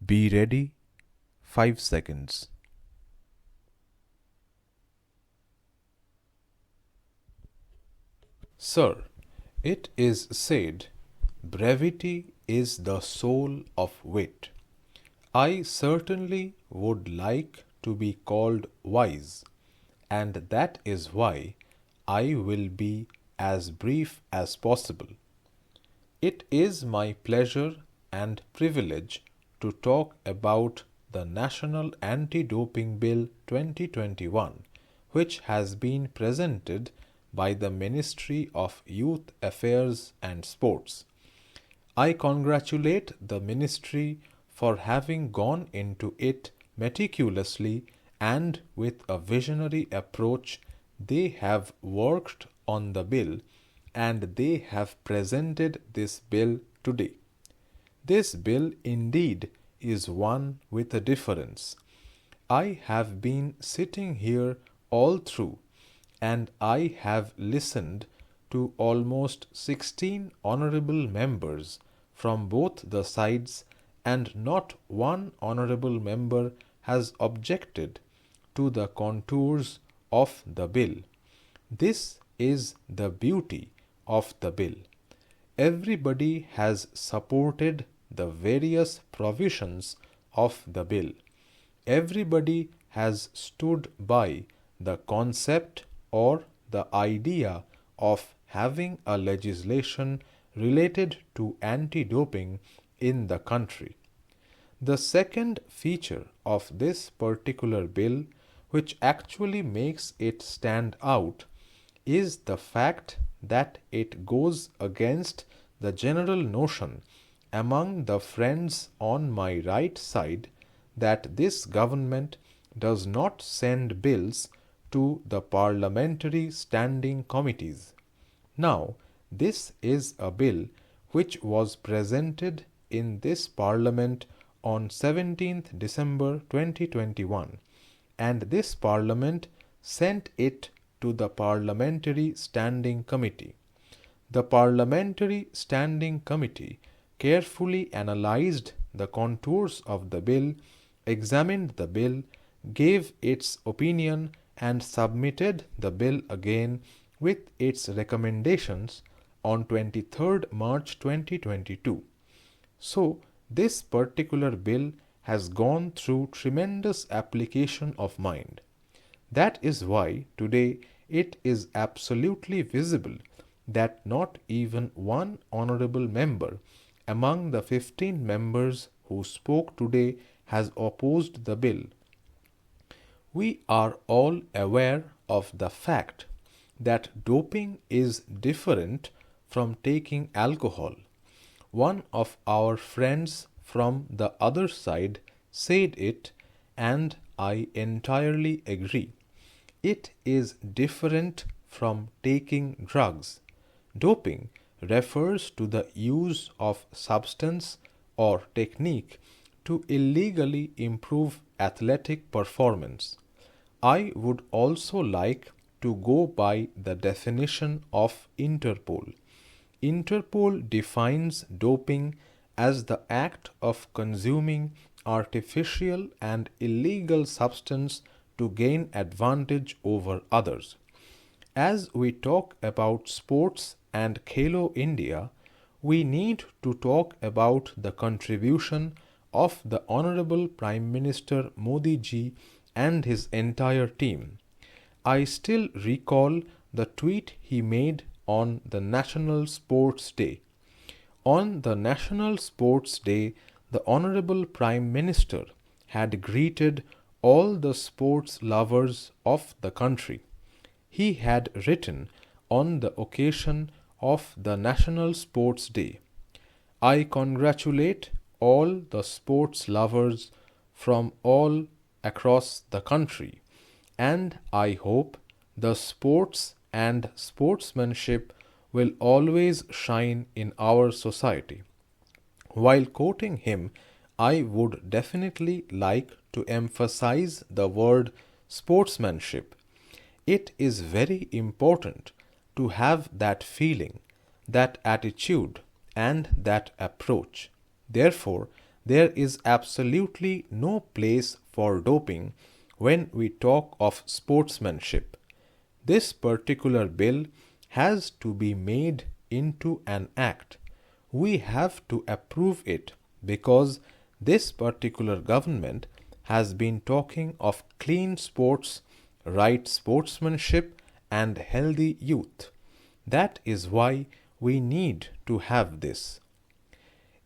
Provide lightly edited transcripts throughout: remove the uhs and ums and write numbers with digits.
Be ready. 5 seconds. Sir, it is said, brevity is the soul of wit. I certainly would like to be called wise, and that is why I will be as brief as possible. It is my pleasure and privilege to talk about the National Anti-Doping Bill 2021, which has been presented by the Ministry of Youth Affairs and Sports. I congratulate the Ministry for having gone into it meticulously and with a visionary approach. They have worked on the bill and they have presented this bill today. This bill indeed is one with a difference. I have been sitting here all through and I have listened to almost 16 honorable members from both the sides, and not one honorable member has objected to the contours of the bill. This is the beauty of the bill. Everybody has supported the various provisions of the bill. Everybody has stood by the concept or the idea of having a legislation related to anti-doping in the country. The second feature of this particular bill, which actually makes it stand out, is the fact that it goes against the general notion among the friends on my right side that this government does not send bills to the parliamentary standing committees. Now, this is a bill which was presented in this parliament on 17th December 2021, and this parliament sent it to the Parliamentary Standing Committee. The Parliamentary Standing Committee carefully analyzed the contours of the bill, examined the bill, gave its opinion, and submitted the bill again with its recommendations on 23rd March 2022. So, this particular bill has gone through tremendous application of mind. That is why today it is absolutely visible that not even one honorable member among the 15 members who spoke today has opposed the bill. We are all aware of the fact that doping is different from taking alcohol. One of our friends from the other side said it, and I entirely agree. It is different from taking drugs. Doping refers to the use of substance or technique to illegally improve athletic performance. I would also like to go by the definition of Interpol. Interpol defines doping as the act of consuming artificial and illegal substance to gain advantage over others. As we talk about sports and Khelo India, we need to talk about the contribution of the Honorable Prime Minister Modi ji and his entire team. I still recall the tweet he made on the National Sports Day. On the National Sports Day, the Honorable Prime Minister had greeted all the sports lovers of the country. He had written on the occasion of the National Sports Day, "I congratulate all the sports lovers from all across the country, and I hope the sports and sportsmanship will always shine in our society." While quoting him, I would definitely like to emphasize the word sportsmanship. It is very important to have that feeling, that attitude, and that approach. Therefore, there is absolutely no place for doping when we talk of sportsmanship. This particular bill has to be made into an act. We have to approve it because this particular government has been talking of clean sports, right sportsmanship, and healthy youth. That is why we need to have this.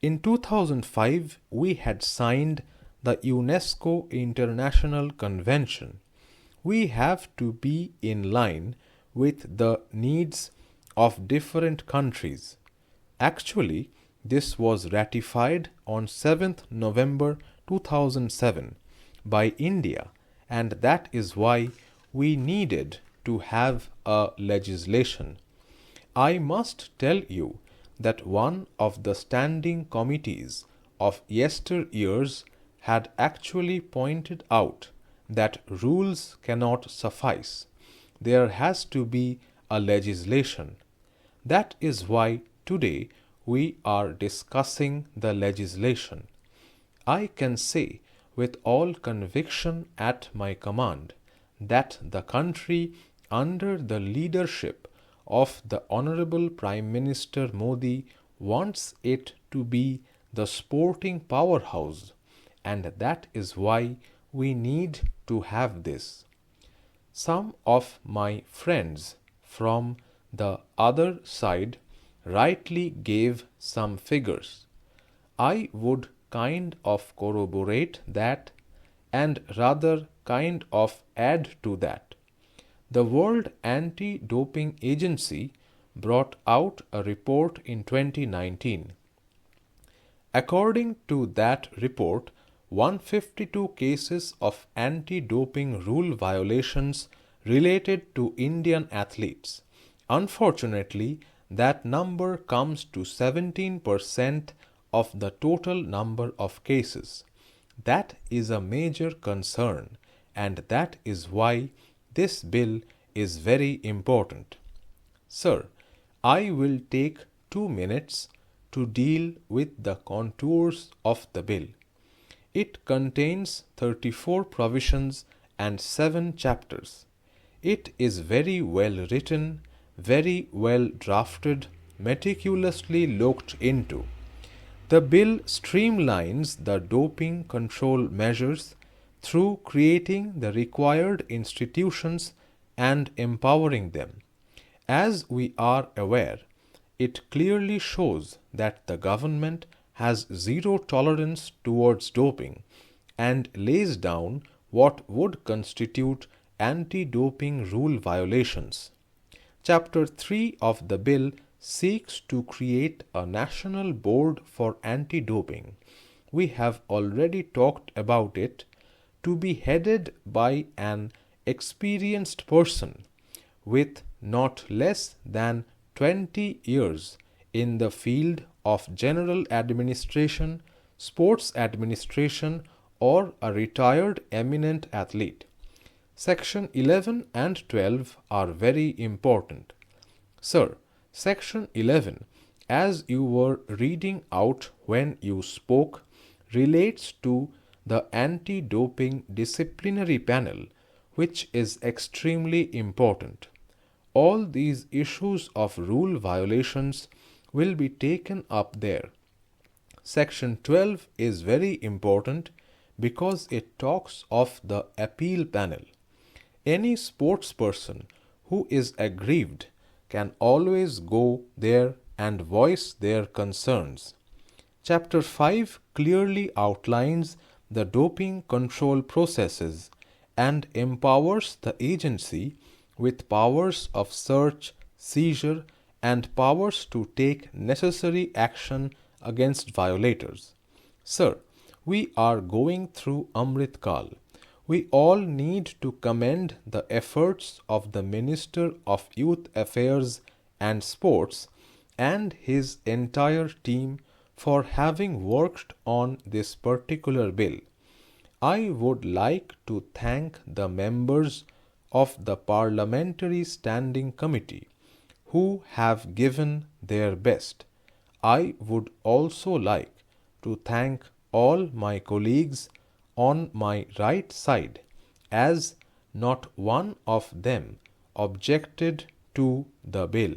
In 2005, we had signed the UNESCO International Convention. We have to be in line with the needs of different countries. Actually, this was ratified on 7th November 2007 by India, and that is why we needed to have a legislation. I must tell you that one of the standing committees of yesteryears had actually pointed out that rules cannot suffice. There has to be a legislation. That is why today we are discussing the legislation. I can say with all conviction at my command that the country under the leadership of the Honorable Prime Minister Modi wants it to be the sporting powerhouse, and that is why we need to have this. Some of my friends from the other side rightly gave some figures. I would kind of corroborate that and rather kind of add to that. The World Anti-Doping Agency brought out a report in 2019. According to that report, 152 cases of anti-doping rule violations related to Indian athletes. Unfortunately, that number comes to 17% of the total number of cases. That is a major concern, and that is why this bill is very important. Sir, I will take 2 minutes to deal with the contours of the bill. It contains 34 provisions and 7 chapters. It is very well written, very well drafted, meticulously looked into. The bill streamlines the doping control measures through creating the required institutions and empowering them. As we are aware, it clearly shows that the government has zero tolerance towards doping and lays down what would constitute anti-doping rule violations. Chapter 3 of the bill seeks to create a national board for anti-doping. We have already talked about it, to be headed by an experienced person with not less than 20 years in the field of general administration, sports administration, or a retired eminent athlete. Section 11 and 12 are very important. Sir, Section 11, as you were reading out when you spoke, relates to the anti-doping disciplinary panel, which is extremely important. All these issues of rule violations will be taken up there. Section 12 is very important because it talks of the appeal panel. Any sportsperson who is aggrieved can always go there and voice their concerns. Chapter 5 clearly outlines the doping control processes and empowers the agency with powers of search, seizure, and powers to take necessary action against violators. Sir, we are going through Amrit Kal. We all need to commend the efforts of the Minister of Youth Affairs and Sports and his entire team for having worked on this particular bill. I would like to thank the members of the Parliamentary Standing Committee who have given their best. I would also like to thank all my colleagues on my right side, as not one of them objected to the bill.